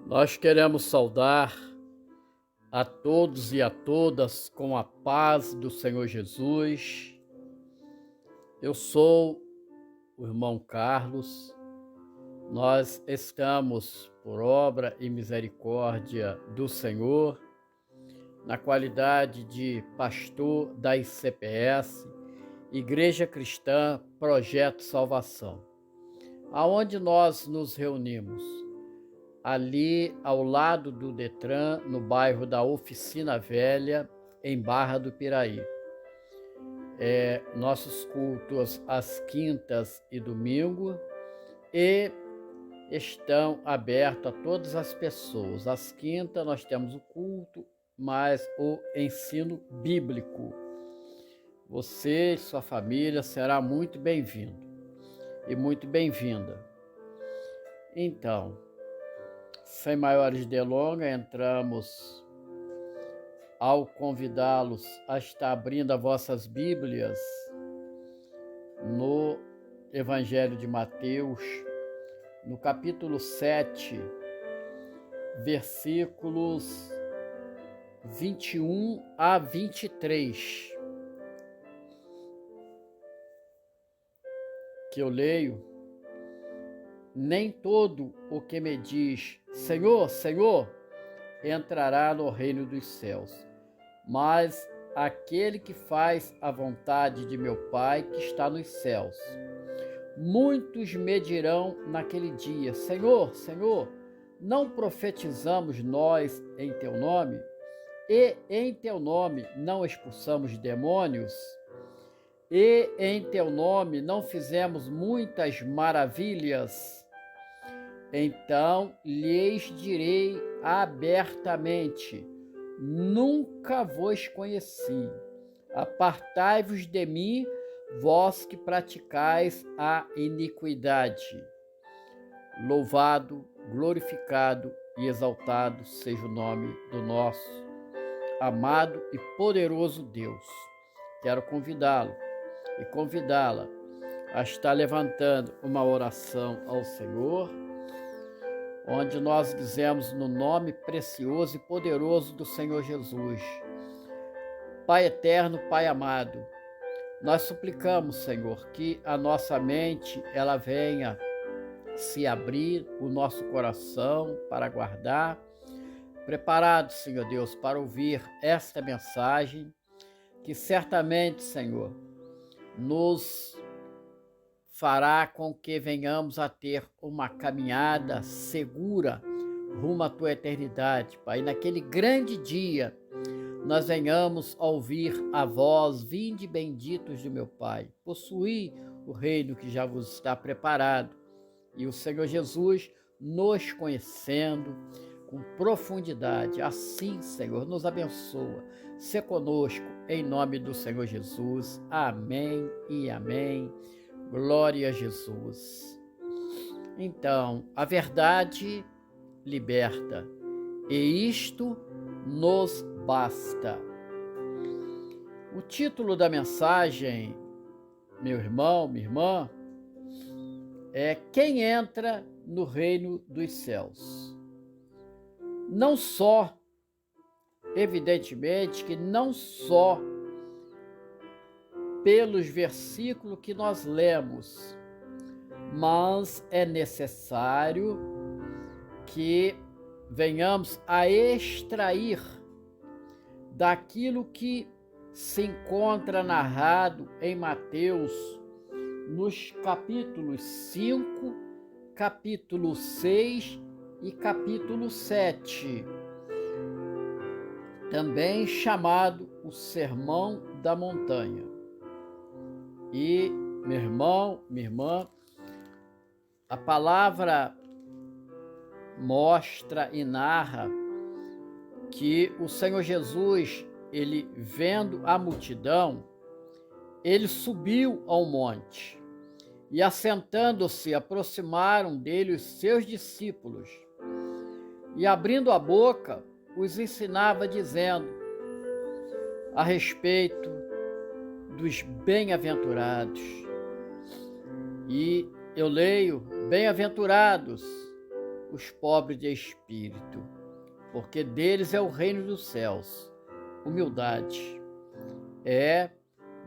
Nós queremos saudar a todos e a todas com a paz do Senhor Jesus. Eu sou o irmão Carlos. Nós estamos, por obra e misericórdia do Senhor, na qualidade de pastor da ICPS, Igreja Cristã Projeto Salvação, aonde nós nos reunimos ali ao lado do Detran, no bairro da Oficina Velha, em Barra do Piraí. Nossos cultos às quintas e domingo e estão abertos a todas as pessoas. Às quintas nós temos o culto, mas o ensino bíblico. Você e sua família será muito bem-vindo e muito bem-vinda. Então, sem maiores delongas, entramos ao convidá-los a estar abrindo as vossas Bíblias no Evangelho de Mateus, no capítulo 7, versículos 21 a 23, que eu leio. Nem todo o que me diz, Senhor, Senhor, entrará no reino dos céus, mas aquele que faz a vontade de meu Pai que está nos céus. Muitos me dirão naquele dia, Senhor, Senhor, não profetizamos nós em teu nome? E em teu nome não expulsamos demônios? E em teu nome não fizemos muitas maravilhas? Então lhes direi abertamente, nunca vos conheci. Apartai-vos de mim, vós que praticais a iniquidade. Louvado, glorificado e exaltado seja o nome do nosso amado e poderoso Deus. Quero convidá-lo e convidá-la a estar levantando uma oração ao Senhor, onde nós dizemos no nome precioso e poderoso do Senhor Jesus. Pai eterno, Pai amado, nós suplicamos, Senhor, que a nossa mente ela venha se abrir, o nosso coração para guardar, preparado, Senhor Deus, para ouvir esta mensagem, que certamente, Senhor, nos fará com que venhamos a ter uma caminhada segura rumo à tua eternidade, Pai. Naquele grande dia, nós venhamos a ouvir a voz, vinde benditos de meu Pai, possuí o reino que já vos está preparado. E o Senhor Jesus nos conhecendo com profundidade. Assim, Senhor, nos abençoa. Se conosco, em nome do Senhor Jesus. Amém e amém. Glória a Jesus. Então, a verdade liberta, e isto nos basta. O título da mensagem, meu irmão, minha irmã, é Quem entra no reino dos céus. Não só, evidentemente, que não só pelos versículos que nós lemos, mas é necessário que venhamos a extrair daquilo que se encontra narrado em Mateus, nos capítulos 5, capítulo 6 e capítulo 7, também chamado o Sermão da Montanha. E, meu irmão, minha irmã, a palavra mostra e narra que o Senhor Jesus, ele vendo a multidão, ele subiu ao monte e, assentando-se, aproximaram dele os seus discípulos e, abrindo a boca, os ensinava dizendo a respeito dos bem-aventurados. E eu leio, bem-aventurados os pobres de espírito, porque deles é o reino dos céus. Humildade é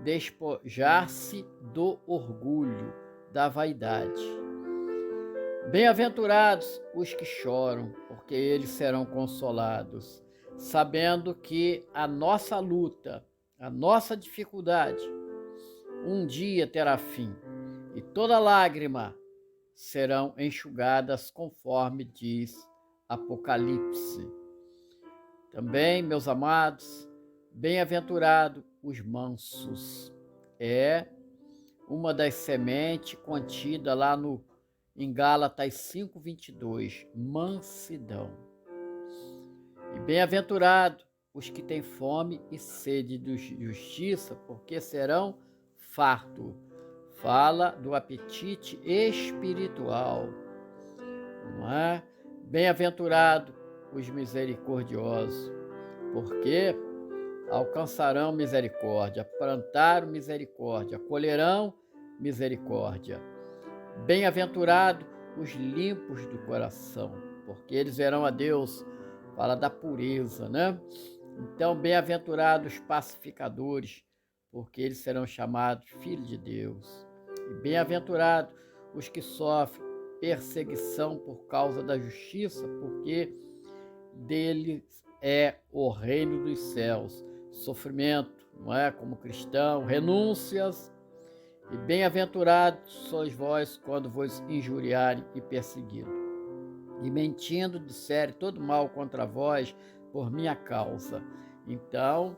despojar-se do orgulho, da vaidade. Bem-aventurados os que choram, porque eles serão consolados, sabendo que a nossa luta, a nossa dificuldade, um dia terá fim, e toda lágrima serão enxugadas, conforme diz Apocalipse. Também, meus amados, bem-aventurados os mansos. É uma das sementes contida lá em Gálatas 5:22, mansidão. E bem-aventurado os que têm fome e sede de justiça, porque serão fartos. Fala do apetite espiritual, não é? Bem-aventurado os misericordiosos, porque alcançarão misericórdia, plantaram misericórdia, colherão misericórdia. Bem-aventurado os limpos do coração, porque eles verão a Deus. Fala da pureza, né? Então, bem-aventurados os pacificadores, porque eles serão chamados filhos de Deus. E bem-aventurados os que sofrem perseguição por causa da justiça, porque deles é o reino dos céus. Sofrimento, não é? Como cristão, renúncias. E bem-aventurados sois vós quando vos injuriarem e perseguirem, e mentindo disserem todo mal contra vós por minha causa. Então,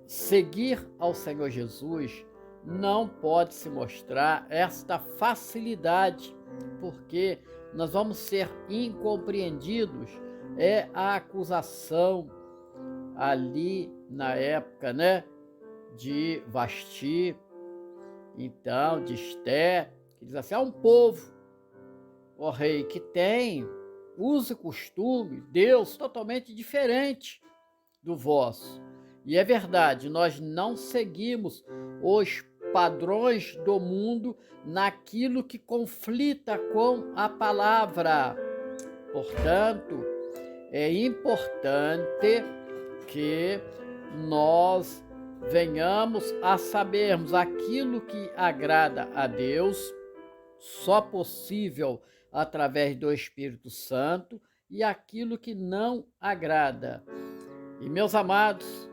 seguir ao Senhor Jesus não pode se mostrar esta facilidade, porque nós vamos ser incompreendidos. É a acusação ali na época, né, de Vasti, então de Esté, que diz assim: há um povo, ó rei, que tem uso e costume, Deus totalmente diferente do vosso. E é verdade, nós não seguimos os padrões do mundo naquilo que conflita com a palavra. Portanto, é importante que nós venhamos a sabermos aquilo que agrada a Deus, só possível através do Espírito Santo, e aquilo que não agrada. E, meus amados,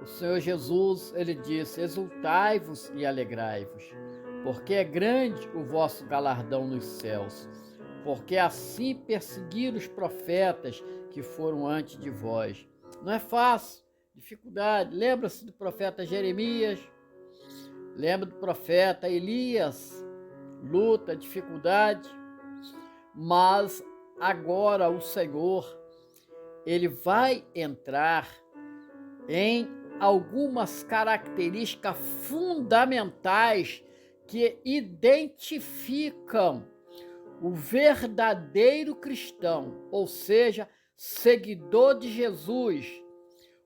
o Senhor Jesus, ele disse: exultai-vos e alegrai-vos, porque é grande o vosso galardão nos céus, porque assim perseguiram os profetas que foram antes de vós. Não é fácil, dificuldade. Lembra-se do profeta Jeremias, lembra do profeta Elias, luta, dificuldade, mas agora o Senhor, ele vai entrar em algumas características fundamentais que identificam o verdadeiro cristão, ou seja, seguidor de Jesus,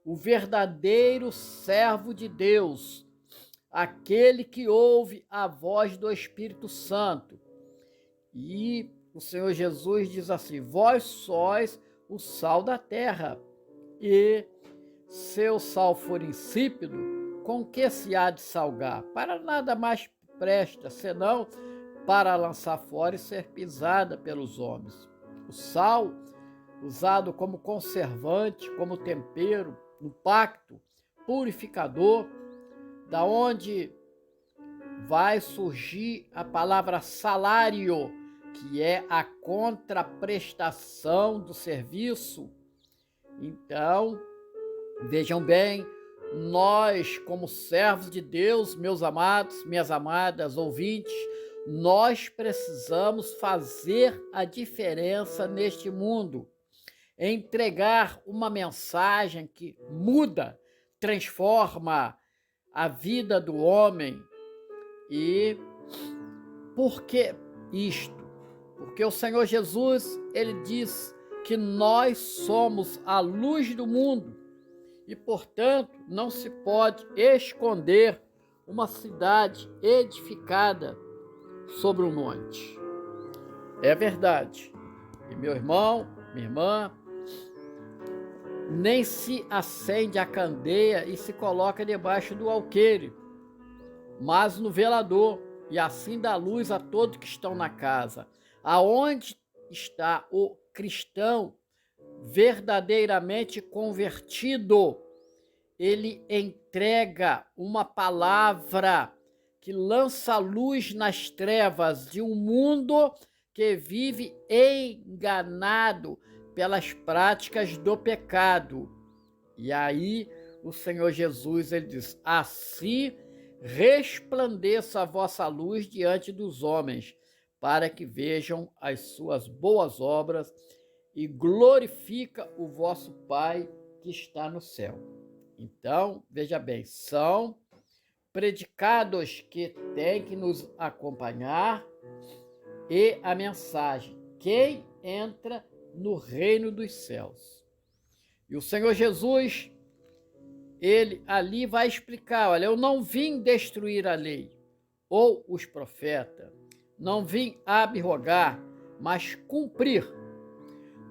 o verdadeiro servo de Deus, aquele que ouve a voz do Espírito Santo. E o Senhor Jesus diz assim: vós sois o sal da terra, e se o sal for insípido, com que se há de salgar? Para nada mais presta, senão para lançar fora e ser pisada pelos homens. O sal, usado como conservante, como tempero, no pacto purificador, da onde vai surgir a palavra salário, que é a contraprestação do serviço. Então, vejam bem, nós, como servos de Deus, meus amados, minhas amadas, ouvintes, nós precisamos fazer a diferença neste mundo, entregar uma mensagem que muda, transforma a vida do homem. E por que isto? Porque o Senhor Jesus, ele diz que nós somos a luz do mundo e, portanto, não se pode esconder uma cidade edificada sobre um monte. É verdade, E meu irmão, minha irmã, nem se acende a candeia e se coloca debaixo do alqueire, mas no velador, e assim dá luz a todos que estão na casa. Aonde está o cristão verdadeiramente convertido? Ele entrega uma palavra que lança luz nas trevas de um mundo que vive enganado pelas práticas do pecado. E aí o Senhor Jesus, ele diz: assim resplandeça a vossa luz diante dos homens, para que vejam as suas boas obras e glorifica o vosso Pai que está no céu. Então, veja bem, são predicados que têm que nos acompanhar e a mensagem: quem entra no reino dos céus. E o Senhor Jesus, ele ali vai explicar: olha, eu não vim destruir a lei ou os profetas, não vim abrogar, mas cumprir.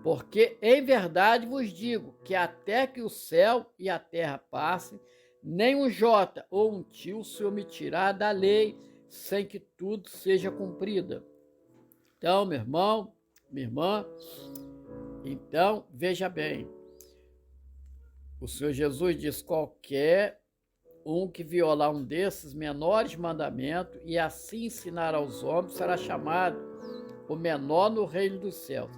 Porque em verdade vos digo que até que o céu e a terra passem, nem um jota ou um tio se omitirá da lei, sem que tudo seja cumprida. Então, meu irmão, minha irmã, então veja bem, o Senhor Jesus diz: qualquer um que violar um desses menores mandamentos e assim ensinar aos homens será chamado o menor no reino dos céus.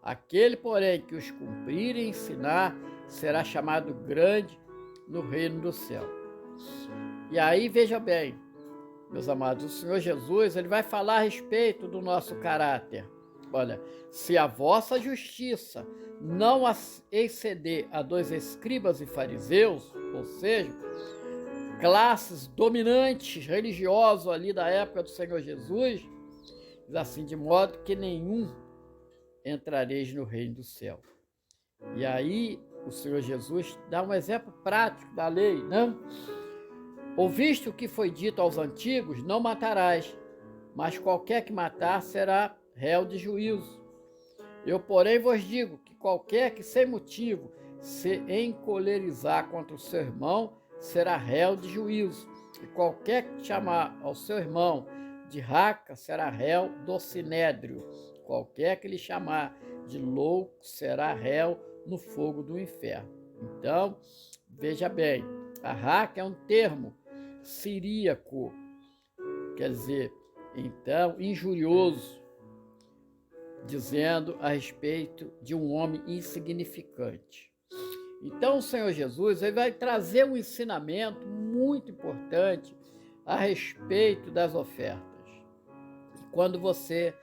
Aquele, porém, que os cumprir e ensinar será chamado grande no reino do céu. E aí, veja bem, meus amados, o Senhor Jesus, ele vai falar a respeito do nosso caráter. Olha, se a vossa justiça não exceder a dos escribas e fariseus, ou seja, classes dominantes religiosos ali da época do Senhor Jesus, diz assim: de modo que nenhum entrareis no reino do céu. E aí o Senhor Jesus dá um exemplo prático da lei, né? Ouviste o que foi dito aos antigos: não matarás, mas qualquer que matar será réu de juízo. Eu, porém, vos digo que qualquer que sem motivo se encolerizar contra o seu irmão será réu de juízo. E qualquer que chamar ao seu irmão de raca será réu do sinédrio. Qualquer que lhe chamar de louco será réu no fogo do inferno. Então, veja bem, a raca é um termo siríaco, quer dizer, então, injurioso, dizendo a respeito de um homem insignificante. Então, o Senhor Jesus, ele vai trazer um ensinamento muito importante a respeito das ofertas. Quando você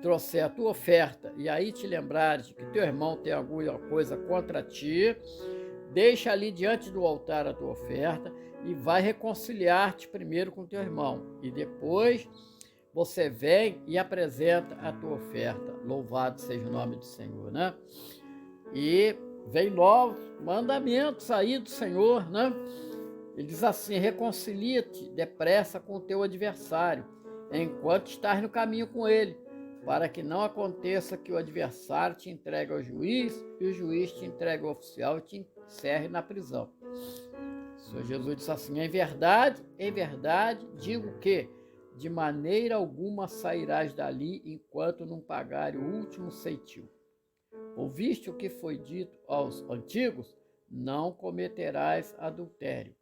trouxer a tua oferta e aí te lembrares de que teu irmão tem alguma coisa contra ti, deixa ali diante do altar a tua oferta e vai reconciliar-te primeiro com teu irmão. E depois você vem e apresenta a tua oferta. Louvado seja o nome do Senhor, né? E vem novos mandamentos aí do Senhor, né? Ele diz assim: reconcilia-te depressa com o teu adversário, enquanto estás no caminho com ele, para que não aconteça que o adversário te entregue ao juiz e o juiz te entregue ao oficial e te encerre na prisão. O Senhor Jesus disse assim: em verdade, digo que de maneira alguma sairás dali enquanto não pagar o último ceitil. Ouviste o que foi dito aos antigos? Não cometerás adultério.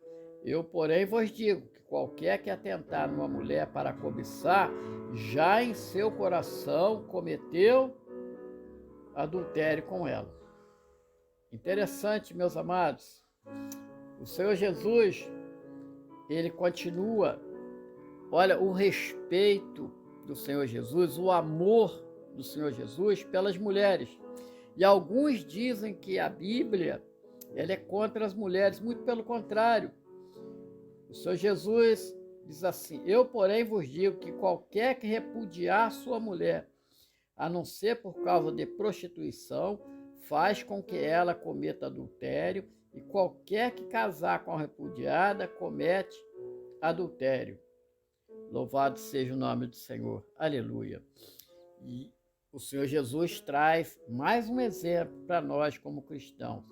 Eu, porém, vos digo que qualquer que atentar numa mulher para cobiçar, já em seu coração cometeu adultério com ela. Interessante, meus amados. O Senhor Jesus, ele continua, olha, o respeito do Senhor Jesus, o amor do Senhor Jesus pelas mulheres. E alguns dizem que a Bíblia, ela é contra as mulheres, muito pelo contrário. O Senhor Jesus diz assim: eu, porém, vos digo que qualquer que repudiar sua mulher, a não ser por causa de prostituição, faz com que ela cometa adultério, e qualquer que casar com a repudiada comete adultério. Louvado seja o nome do Senhor. Aleluia. E o Senhor Jesus traz mais um exemplo para nós como cristãos.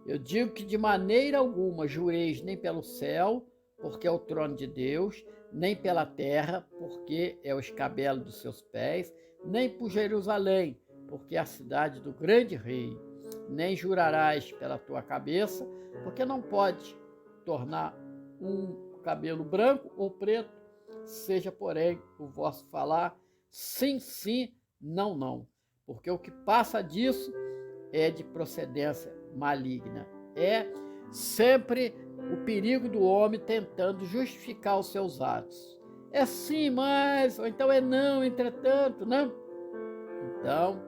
Eu digo que de maneira alguma jureis nem pelo céu, porque é o trono de Deus, nem pela terra, porque é o escabelo dos seus pés, nem por Jerusalém, porque é a cidade do grande rei. Nem jurarás pela tua cabeça, porque não pode tornar um cabelo branco ou preto, seja, porém, o vosso falar sim, sim, não, não, porque o que passa disso é de procedência maligna. É sempre o perigo do homem tentando justificar os seus atos. É sim, mas, ou então é não, entretanto, não. Então,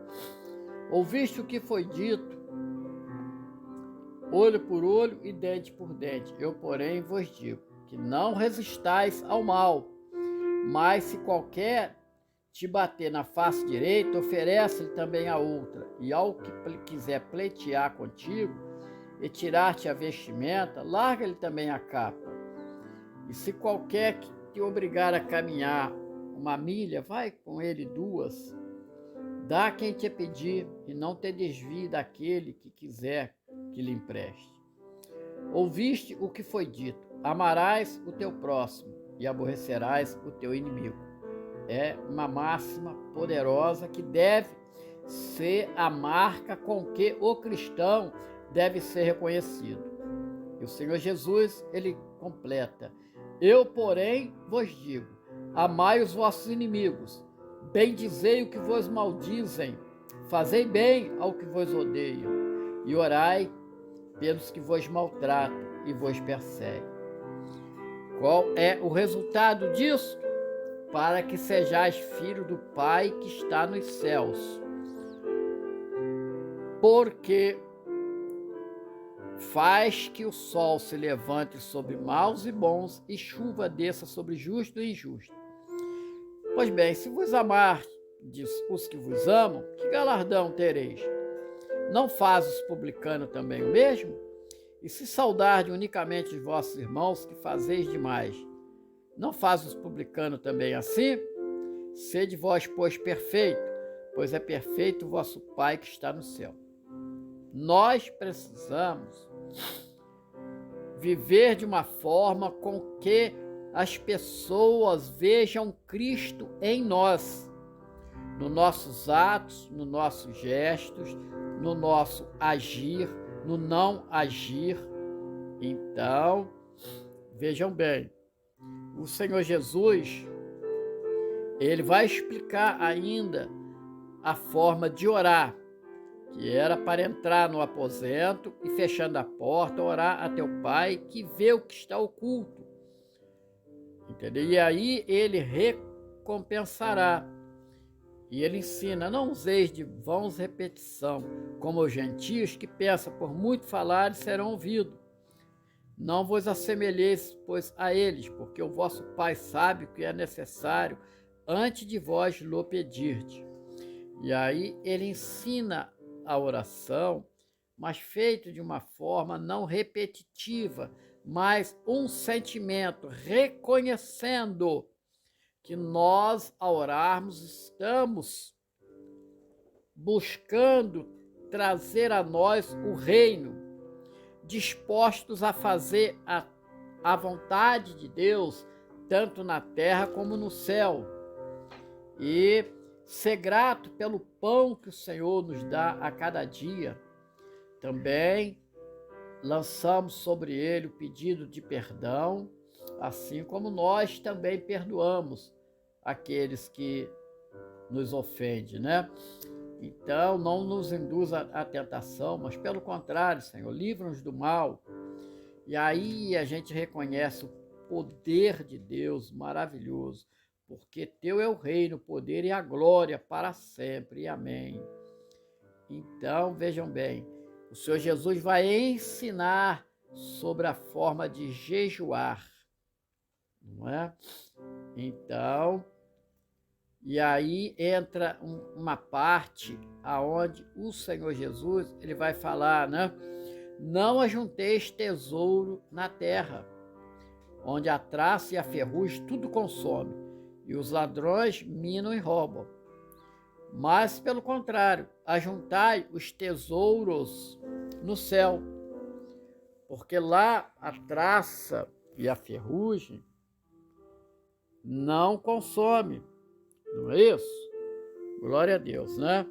ouviste o que foi dito, olho por olho e dente por dente. Eu, porém, vos digo que não resistais ao mal, mas se qualquer te bater na face direita, oferece-lhe também a outra. E ao que quiser pleitear contigo e tirar-te a vestimenta, larga-lhe também a capa. E se qualquer que te obrigar a caminhar 1 milha, vai com ele 2. Dá a quem te pedir e não te desvie daquele que quiser que lhe empreste. Ouviste o que foi dito: amarás o teu próximo e aborrecerás o teu inimigo. É uma máxima poderosa que deve ser a marca com que o cristão deve ser reconhecido. E o Senhor Jesus, ele completa: eu, porém, vos digo, amai os vossos inimigos, bendizei o que vos maldizem, fazei bem ao que vos odeiam, e orai pelos que vos maltratam e vos perseguem. Qual é o resultado disso? Para que sejais filho do Pai que está nos céus. Porque faz que o sol se levante sobre maus e bons e chuva desça sobre justo e injusto. Pois bem, se vos amardes os que vos amam, que galardão tereis? Não faz os publicanos também o mesmo? E se saudardes unicamente os vossos irmãos, que fazeis demais, não faz os publicanos também assim? Sede vós, pois, perfeito, pois é perfeito o vosso Pai que está no céu. Nós precisamos viver de uma forma com que as pessoas vejam Cristo em nós, nos nossos atos, nos nossos gestos, no nosso agir, no não agir. Então, vejam bem, o Senhor Jesus, ele vai explicar ainda a forma de orar, que era para entrar no aposento e, fechando a porta, orar a teu Pai que vê o que está oculto. Entendeu? E aí ele recompensará. E ele ensina: não useis de vãos repetição, como os gentios que pensam por muito falar serão ouvidos. Não vos assemelheis, pois, a eles, porque o vosso Pai sabe o que é necessário antes de vós lhe pedirdes. E aí ele ensina a oração, mas feito de uma forma não repetitiva, mas um sentimento, reconhecendo que nós, ao orarmos, estamos buscando trazer a nós o reino, dispostos a fazer a vontade de Deus, tanto na terra como no céu, e ser grato pelo pão que o Senhor nos dá a cada dia. Também lançamos sobre ele o pedido de perdão, assim como nós também perdoamos aqueles que nos ofendem, né? Então, não nos induza à tentação, mas pelo contrário, Senhor, livra-nos do mal. E aí a gente reconhece o poder de Deus maravilhoso, porque teu é o reino, o poder e a glória para sempre. Amém. Então, vejam bem, o Senhor Jesus vai ensinar sobre a forma de jejuar, não é? Então, e aí entra uma parte aonde o Senhor Jesus, ele vai falar, né? Não ajunteis tesouro na terra, onde a traça e a ferrugem tudo consome, e os ladrões minam e roubam. mas, pelo contrário, ajuntai os tesouros no céu, porque lá a traça e a ferrugem não consome, não é isso? Glória a Deus, né?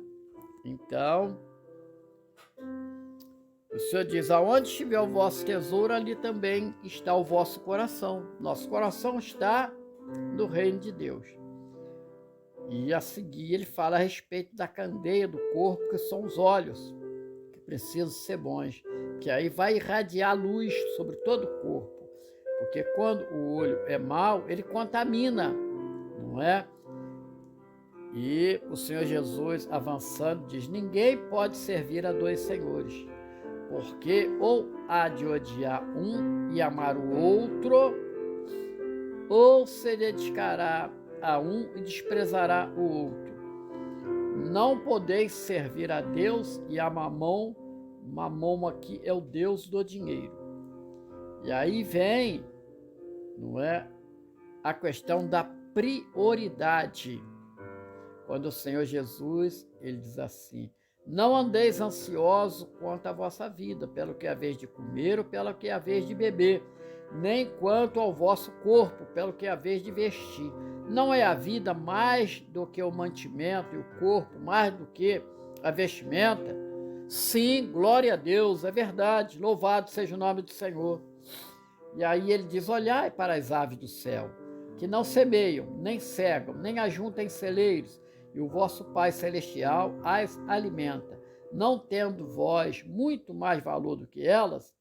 Então, o Senhor diz, aonde estiver o vosso tesouro, ali também está o vosso coração. Nosso coração está no reino de Deus. E a seguir ele fala a respeito da candeia do corpo, que são os olhos, que precisam ser bons, que aí vai irradiar luz sobre todo o corpo. Porque quando o olho é mau, ele contamina, não é? E o Senhor Jesus, avançando, diz, ninguém pode servir a dois senhores, porque ou há de odiar um e amar o outro, ou se dedicará a um e desprezará o outro. Não podeis servir a Deus e a Mamon. Mamon aqui é o Deus do dinheiro. E aí vem, não é, a questão da prioridade. Quando o Senhor Jesus, ele diz assim, não andeis ansiosos quanto à vossa vida, pelo que é a vez de comer ou pelo que é a vez de beber, nem quanto ao vosso corpo, pelo que é a vez de vestir. Não é a vida mais do que o mantimento e o corpo mais do que a vestimenta? Sim, glória a Deus, é verdade, louvado seja o nome do Senhor. E aí ele diz, olhai para as aves do céu, que não semeiam, nem cegam, nem ajuntam em celeiros, e o vosso Pai Celestial as alimenta. Não tendo vós muito mais valor do que elas?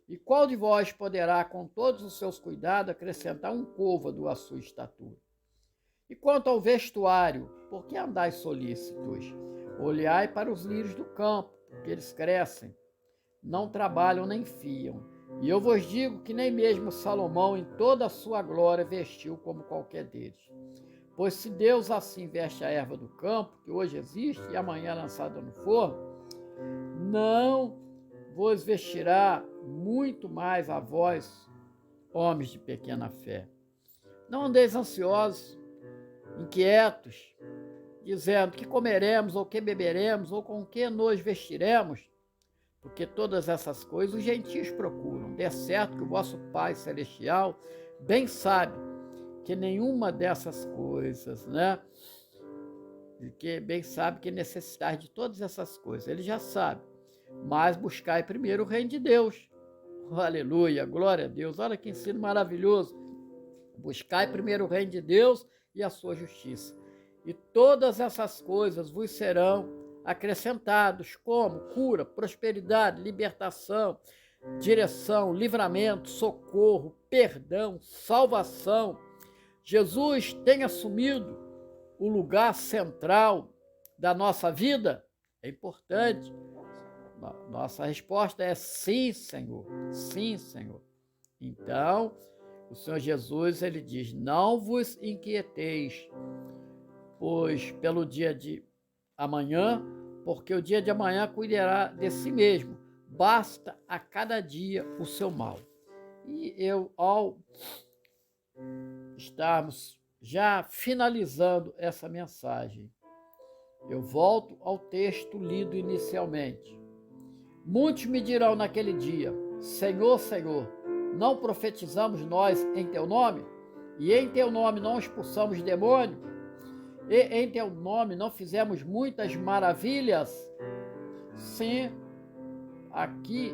E qual de vós poderá, com todos os seus cuidados, acrescentar um côvado à sua estatura? E quanto ao vestuário, por que andais solícitos? Olhai para os lírios do campo, porque eles crescem, não trabalham nem fiam. E eu vos digo que nem mesmo Salomão, em toda a sua glória, vestiu como qualquer deles. Pois se Deus assim veste a erva do campo, que hoje existe e amanhã é lançada no forno, não vos vestirá muito mais a vós, homens de pequena fé. Não andeis ansiosos, inquietos, dizendo que comeremos, ou que beberemos, ou com que nos vestiremos, porque todas essas coisas os gentios procuram. De certo que o vosso Pai Celestial bem sabe que nenhuma dessas coisas, né? Que bem sabe que necessitar de todas essas coisas, ele já sabe. Mas buscai primeiro o reino de Deus. Aleluia, glória a Deus. Olha que ensino maravilhoso. Buscai primeiro o reino de Deus e a sua justiça. E todas essas coisas vos serão acrescentados, como cura, prosperidade, libertação, direção, livramento, socorro, perdão, salvação. Jesus tem assumido o lugar central da nossa vida? É importante. Nossa resposta é sim, Senhor. Sim, Senhor. Então, o Senhor Jesus, ele diz, não vos inquieteis, pois pelo dia de amanhã, porque o dia de amanhã cuidará de si mesmo. Basta a cada dia o seu mal. E eu, ao estarmos já finalizando essa mensagem, eu volto ao texto lido inicialmente. Muitos me dirão naquele dia, Senhor, Senhor, não profetizamos nós em teu nome? E em teu nome não expulsamos demônio? E em teu nome não fizemos muitas maravilhas? Sim, aqui,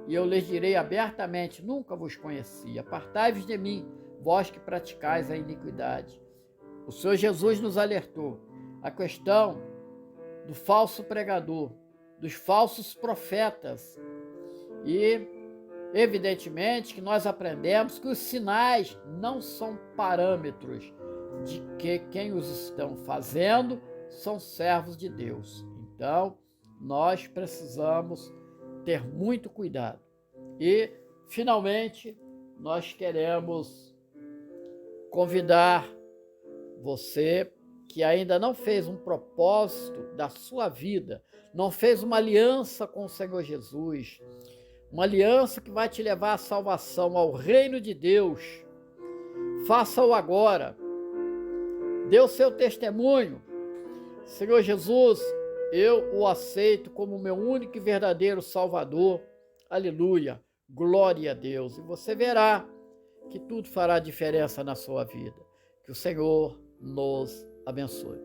e eu lhes direi abertamente, nunca vos conheci. Apartai-vos de mim, vós que praticais a iniquidade. O Senhor Jesus nos alertou a questão do falso pregador, dos falsos profetas. E, evidentemente, que nós aprendemos que os sinais não são parâmetros de que quem os estão fazendo são servos de Deus. Então, nós precisamos ter muito cuidado. E, finalmente, nós queremos convidar você que ainda não fez um propósito da sua vida, não fez uma aliança com o Senhor Jesus, uma aliança que vai te levar à salvação, ao reino de Deus. Faça-o agora. Dê o seu testemunho. Senhor Jesus, eu o aceito como meu único e verdadeiro Salvador. Aleluia, glória a Deus. E você verá que tudo fará diferença na sua vida. Que o Senhor nos abençoe.